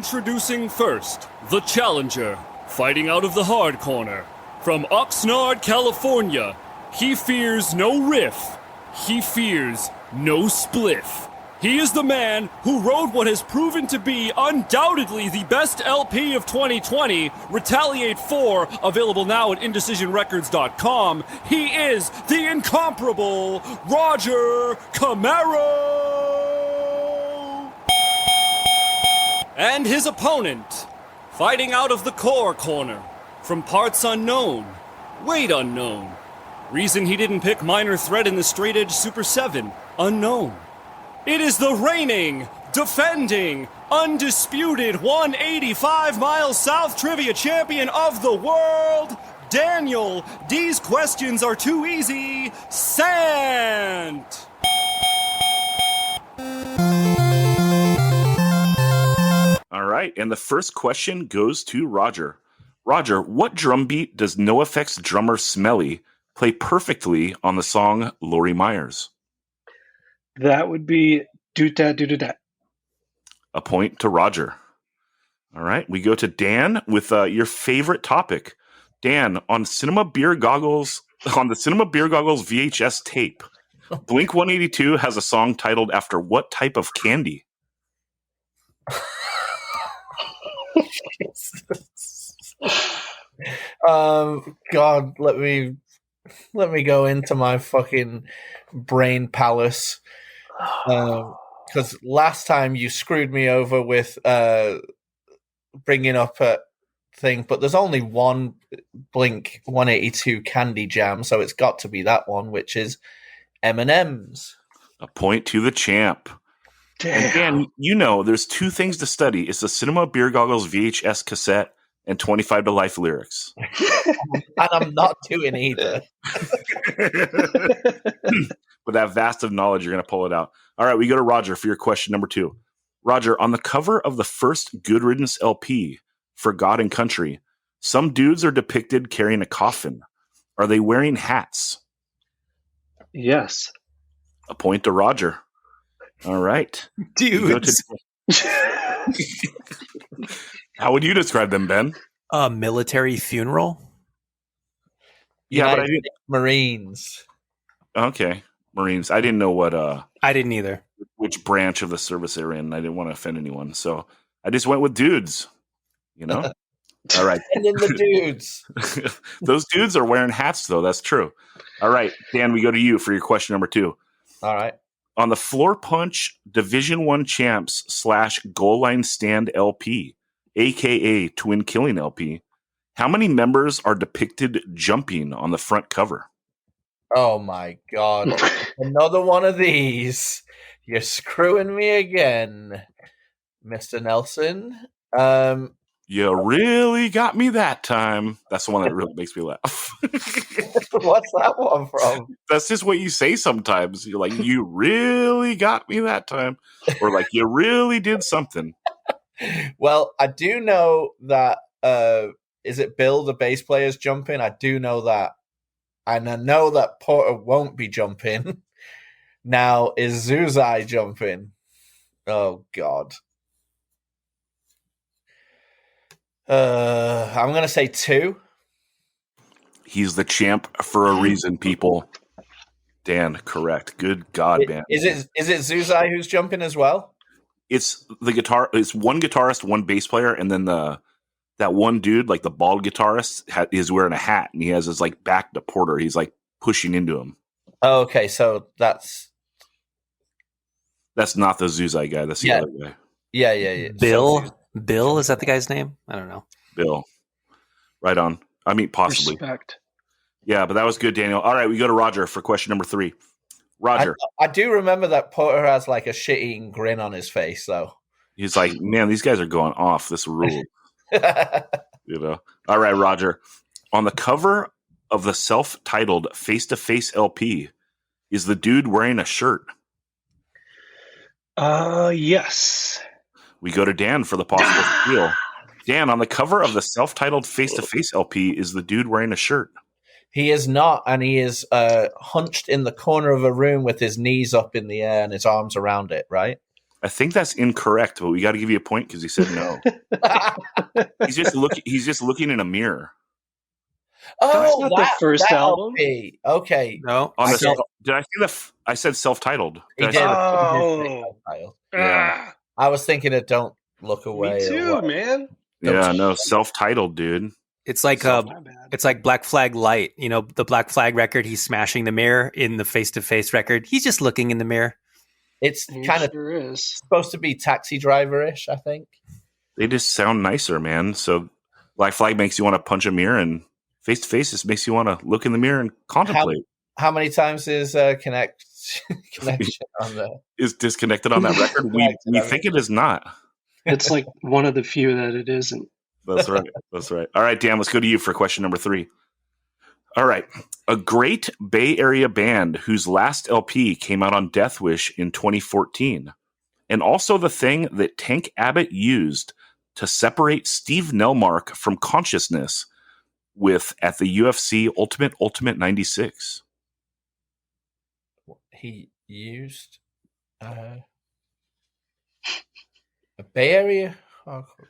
Introducing first, the challenger, fighting out of the hard corner. From Oxnard, California, he fears no riff. He fears no spliff. He is the man who rode what has proven to be undoubtedly the best LP of 2020, Retaliate 4, available now at indecisionrecords.com. He is the incomparable Roger Camero! And his opponent, fighting out of the core corner, from parts unknown, weight unknown. Reason he didn't pick Minor Threat in the Straight Edge Super 7, unknown. It is the reigning, defending, undisputed 185 Miles South Trivia Champion of the world, Daniel, these questions are too easy, Sant! All right, and the first question goes to Roger. Roger, what drum beat does NoFX drummer Smelly play perfectly on the song Lori Myers? That would be do-da-do-da-da. A point to Roger. All right, we go to Dan with your favorite topic. Dan, on Cinema Beer Goggles, on the Cinema Beer Goggles VHS tape, Blink 182 has a song titled after what type of candy? God, let me go into my fucking brain palace. Because last time you screwed me over with bringing up a thing, but there's only one Blink 182 candy jam, so it's got to be that one, which is M&M's. A point to the champ. Damn. And Dan, you know there's two things to study. It's the Cinema Beer Goggles VHS cassette and 25 to Life lyrics. And I'm not doing either. With that vast of knowledge, you're going to pull it out. All right, we go to Roger for your question number 2. Roger, on the cover of the first Good Riddance LP, For God and Country, some dudes are depicted carrying a coffin. Are they wearing hats? Yes. A point to Roger. All right. Dudes. How would you describe them, Ben? A military funeral? Yeah, but I didn't. Marines. Okay. Marines. I didn't know what I didn't either. Which branch of the service they're in. I didn't want to offend anyone. So I just went with dudes. You know? All right. And then the dudes. Those dudes are wearing hats, though. That's true. All right. Dan, we go to you for your question number 2. All right. On the Floor Punch Division 1 Champs / Goal Line Stand LP, a.k.a. Twin Killing LP, how many members are depicted jumping on the front cover? Oh, my God. Another one of these. You're screwing me again, Mr. Nelson. You really got me that time. That's the one that really makes me laugh. What's that one from? That's just what you say sometimes. You're like, you really got me that time. Or like, you really did something. Well, I do know that, is it Bill, the bass player, is jumping? I do know that. And I know that Porter won't be jumping. Now, is Zuzai jumping? Oh, God. I'm going to say 2. He's the champ for a reason, people. Dan, correct. Good God, man. Is it Zuzai who's jumping as well? It's the guitar. It's one guitarist, one bass player, and then that one dude, like the bald guitarist, is wearing a hat, and he has his like back to Porter. He's like pushing into him. Oh, okay, so that's not the Zuzai guy. That's the other guy. Yeah. Bill, is that the guy's name? I don't know. Bill. Right on. I mean, possibly. Respect. Yeah, but that was good, Daniel. All right, we go to Roger for question number 3. Roger. I do remember that Porter has like a shit-eating grin on his face, though. He's like, man, these guys are going off this rule. You know? All right, Roger. On the cover of the self-titled Face to Face LP, is the dude wearing a shirt? Yes. We go to Dan for the possible steal. Dan, on the cover of the self-titled Face to Face LP, is the dude wearing a shirt? He is not, and he is hunched in the corner of a room with his knees up in the air and his arms around it, right? I think that's incorrect, but we got to give you a point because he said no. He's just looking in a mirror. That's Oh, not the first album. LP. Okay. No, On I the said, did I say I said self-titled? He Did I did. say- Oh. He did say self-titled. Yeah. I was thinking of Don't Look Me Away. or too, what. man. Yeah, no, self-titled, dude. it's like My bad. it's like Black Flag Light. You know, the Black Flag record. He's smashing the mirror. In the Face to Face record, he's just looking in the mirror. It's He kind of sure is. supposed to be Taxi Driver-ish, I think. They just sound nicer, man. So Black Flag makes you want to punch a mirror, and Face to Face just makes you want to look in the mirror and contemplate. How many times is Connection on there? Is disconnected on that record? we think it is not. It's like one of the few that it isn't. That's right. That's right. All right, Dan, let's go to you for question number 3. All right. A great Bay Area band whose last LP came out on Death Wish in 2014, and also the thing that Tank Abbott used to separate Steve Nelmark from consciousness with at the UFC Ultimate 96. He used a Bay Area hardcore.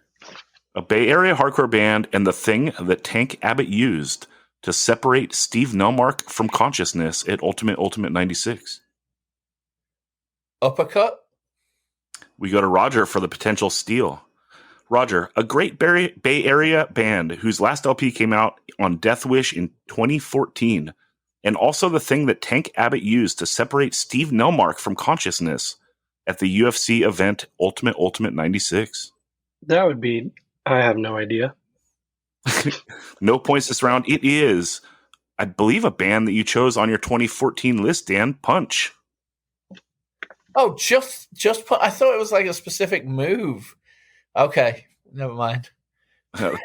A Bay Area hardcore band and the thing that Tank Abbott used to separate Steve Nelmark from consciousness at Ultimate 96. Uppercut. We go to Roger for the potential steal. Roger, a great Bay Area band whose last LP came out on Death Wish in 2014, and also the thing that Tank Abbott used to separate Steve Nelmark from consciousness at the UFC event Ultimate 96. That would be. I have no idea. No points this round. It is, I believe, a band that you chose on your 2014 list, Dan. Punch. Oh, just put. I thought it was like a specific move. Okay, never mind.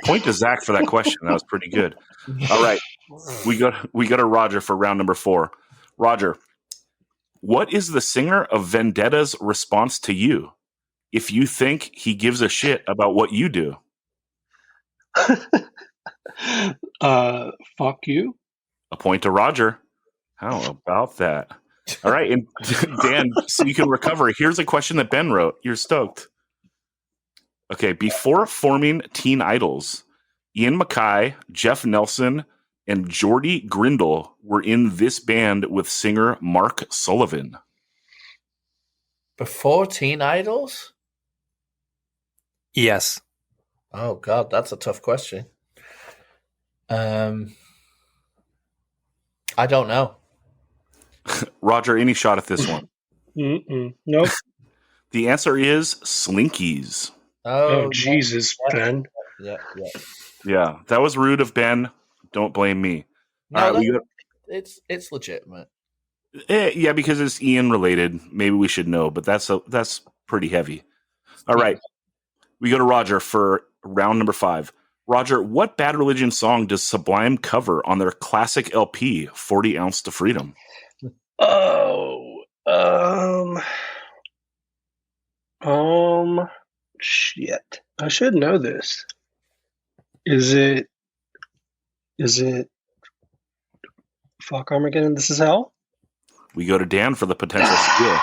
Point to Zach for that question. That was pretty good. All right, we go to Roger for round number 4. Roger, what is the singer of Vendetta's response to you if you think he gives a shit about what you do? Fuck you. A point to Roger. How about that? All right, and Dan, so you can recover. Here's a question that Ben wrote. You're stoked. Okay, before forming Teen Idols, Ian Mackay, Jeff Nelson, and Jordy Grindle were in this band with singer Mark Sullivan. Before Teen Idols? Yes. Oh God, that's a tough question. I don't know. Roger, any shot at this one? Nope. The answer is Slinkies. Oh, Jesus, Ben. Yeah. Yeah, that was rude of Ben. Don't blame me. No, All right, it's legitimate. yeah, because it's Ian related. Maybe we should know, but that's pretty heavy. All right, we go to Roger for round number 5. Roger, what Bad Religion song does Sublime cover on their classic LP, 40 Ounce to Freedom? Oh, shit. I should know this. Is it Fuck Armageddon, This Is Hell? We go to Dan for the potential steal.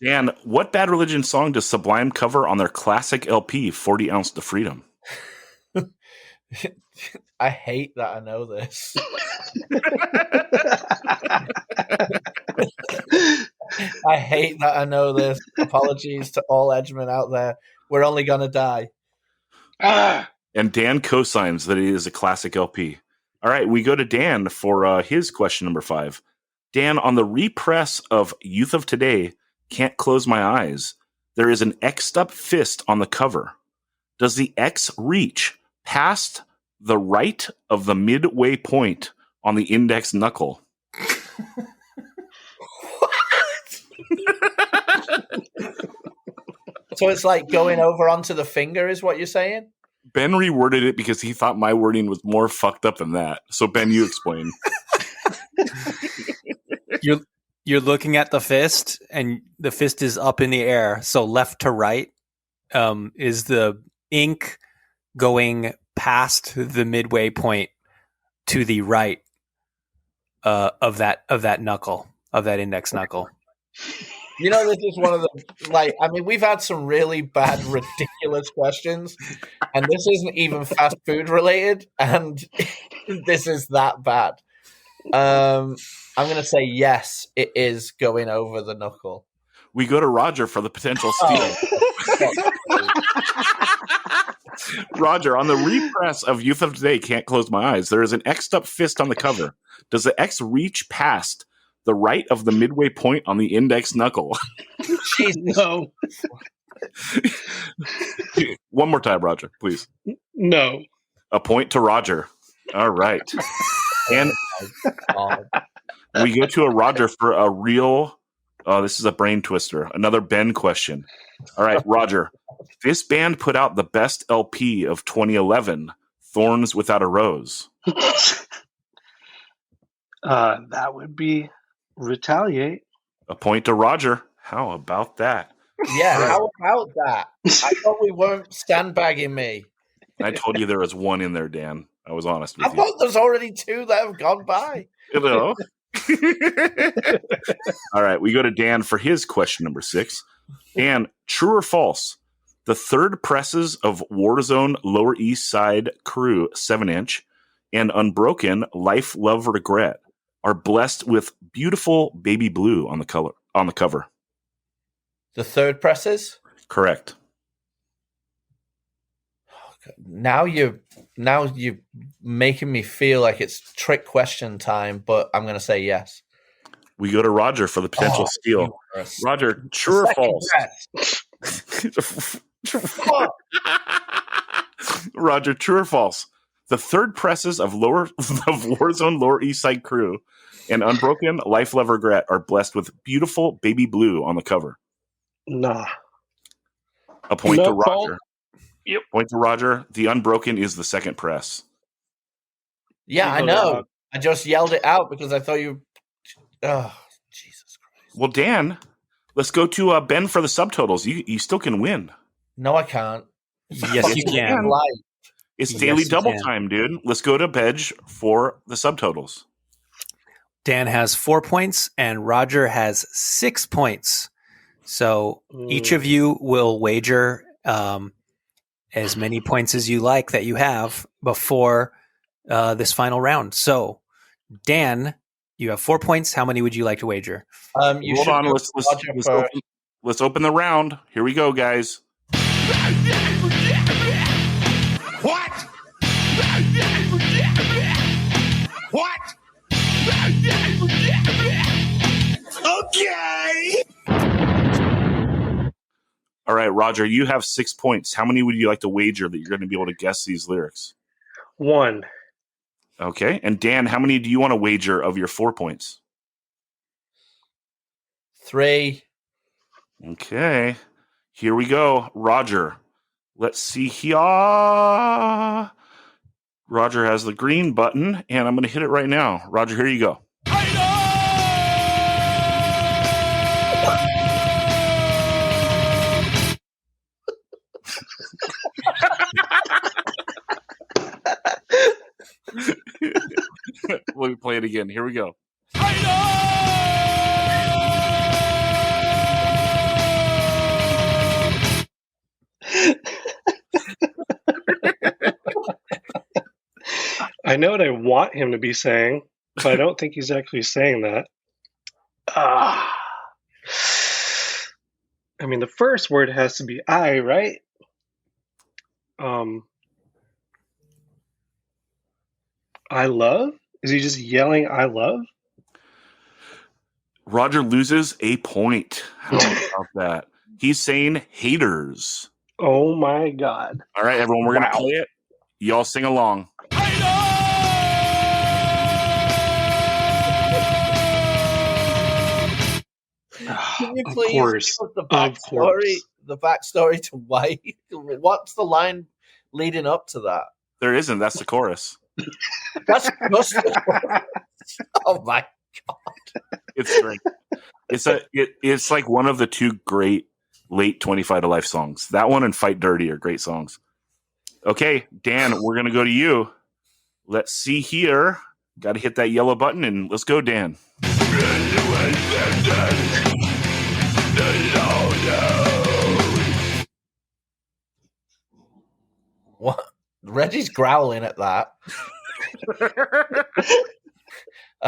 Dan, what Bad Religion song does Sublime cover on their classic LP, 40 Ounce to Freedom? I hate that I know this. I hate that I know this. Apologies to all Edgemen out there. We're only gonna die. And Dan cosigns that it is a classic LP. All right, we go to Dan for his question number 5. Dan, on the repress of Youth of Today, Can't Close My Eyes, there is an X'd up fist on the cover. Does the X reach past the right of the midway point on the index knuckle? So it's like going over onto the finger, is what you're saying? Ben reworded it because he thought my wording was more fucked up than that. So Ben, you explain. You're looking at the fist, and the fist is up in the air. So left to right is the ink going past the midway point to the right of that knuckle, of that index knuckle. You know, this is one of the we've had some really bad, ridiculous questions, and this isn't even fast food related, and this is that bad. I'm gonna say yes, it is going over the knuckle. We go to Roger for the potential steal. Roger, on the repress of Youth of Today, Can't Close My Eyes, there is an X'd up fist on the cover. Does the X reach past the right of the midway point on the index knuckle? Jeez, no. One more time, Roger, please. No. A point to Roger. All right. And we go to a Roger for a real... Oh, this is a brain twister. Another Ben question. All right, Roger. This band put out the best LP of 2011, Thorns Without a Rose. That would be Retaliate. A point to Roger. How about that? Yeah, how about that? I thought we weren't sandbagging me. I told you there was one in there, Dan. I was honest with I thought there's already two that have gone by. you. Know? All right, we go to Dan for his question number 6. Dan, true or false? The third presses of Warzone Lower East Side Crew 7-inch and Unbroken Life, Love, Regret are blessed with beautiful baby blue on the cover. The third presses? Correct. Now you're making me feel like it's trick question time, but I'm going to say yes. We go to Roger for the potential steal. Roger, true or false? Roger, true or false? The third presses of Warzone Lower East Side Crew and Unbroken Life, Love, Regret are blessed with beautiful baby blue on the cover. Nah. A point to Roger. Fault. Yep. Point to Roger. The Unbroken is the second press. Yeah, I know. I just yelled it out because I thought you... Oh, Jesus Christ. Well, Dan, let's go to Ben for the subtotals. You still can win. No, I can't. Yes, you can. It's daily double time, dude. Let's go to Bedge for the subtotals. Dan has 4 points and Roger has 6 points. So each of you will wager as many points as you like that you have before this final round. So, Dan, you have 4 points. How many would you like to wager? Hold on. Let's open the round. Here we go, guys. What? What? Okay. All right, Roger, you have 6 points. How many would you like to wager that you're going to be able to guess these lyrics? 1. Okay. And Dan, how many do you want to wager of your 4 points? 3. Okay. Here we go. Roger. Let's see here. Roger has the green button, and I'm going to hit it right now. Roger, here you go. Let me play it again. Here we go. I know what I want him to be saying, but I don't think he's actually saying that. I mean, the first word has to be I, right? I love? Is he just yelling I love? Roger loses a point. How about that? He's saying haters. Oh my God. All right, everyone, we're going to play it. Y'all sing along. Can you please give us the backstory to why? What's the line leading up to that? There isn't. That's the chorus. That's just oh my God! It's great. It's like one of the two great late 25 to Life songs. That one and Fight Dirty are great songs. Okay, Dan, we're gonna go to you. Let's see here. Got to hit that yellow button and let's go, Dan. What? Reggie's growling at that.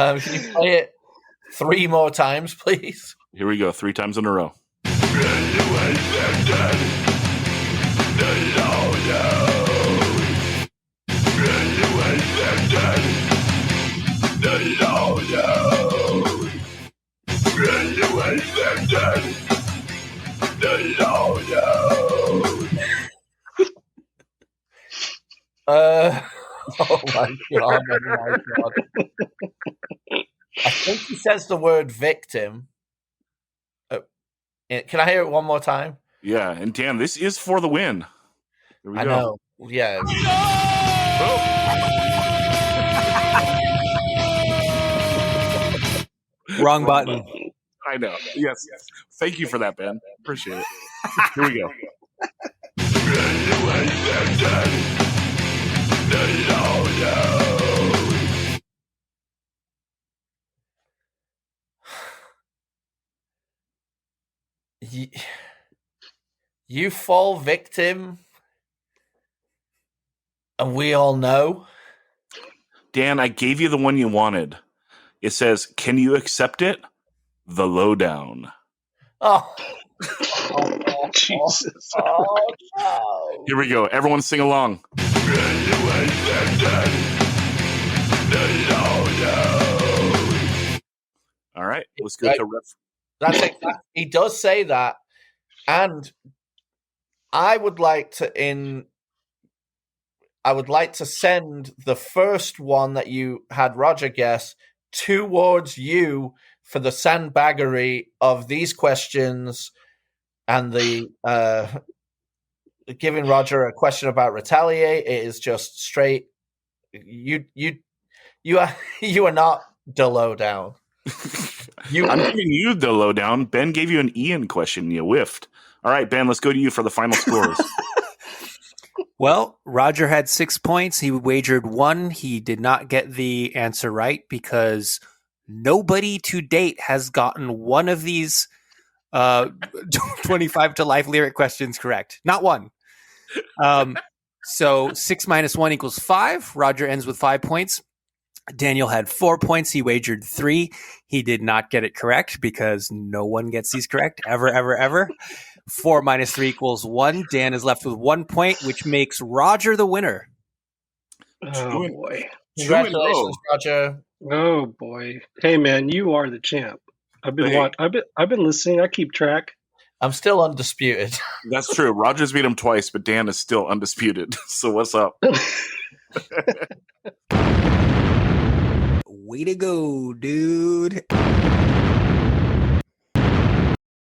Can you play it 3 more times, please? Here we go, 3 times in a row. Oh my god! Oh my god! I think he says the word victim. Can I hear it one more time? Yeah, and Dan, this is for the win. Here we I go. know. Yeah. Wrong button. I know. Yes. Thank you for that, Ben. Appreciate it. Here we go. You fall victim, and we all know. Dan, I gave you the one you wanted. It says, "Can you accept it?" The lowdown. Oh, Jesus. oh no! Here we go. Everyone sing along. All right, let's go to ref. That's exactly. He does say that, and I would like to send the first one that you had Roger guess towards you for the sandbaggery of these questions and the giving Roger a question about retaliate. It is just straight. You are not the lowdown. I'm giving you the lowdown. Ben gave you an Ian question. You whiffed. All right, Ben, let's go to you for the final scores. Well, Roger had 6 points. He wagered 1. He did not get the answer right because nobody to date has gotten one of these 25 to life lyric questions correct. Not one. So 6 minus 1 equals 5. Roger ends with 5 points. Daniel had 4 points. He wagered 3. He did not get it correct because no one gets these correct ever, ever, ever. 4 minus 3 equals 1. Dan is left with 1 point, which makes Roger the winner. Oh boy. Congratulations, Roger. Oh boy. Hey man, you are the champ. I've been listening. I keep track. I'm still undisputed. That's true. Roger's beat him twice, but Dan is still undisputed. So what's up? Way to go, dude.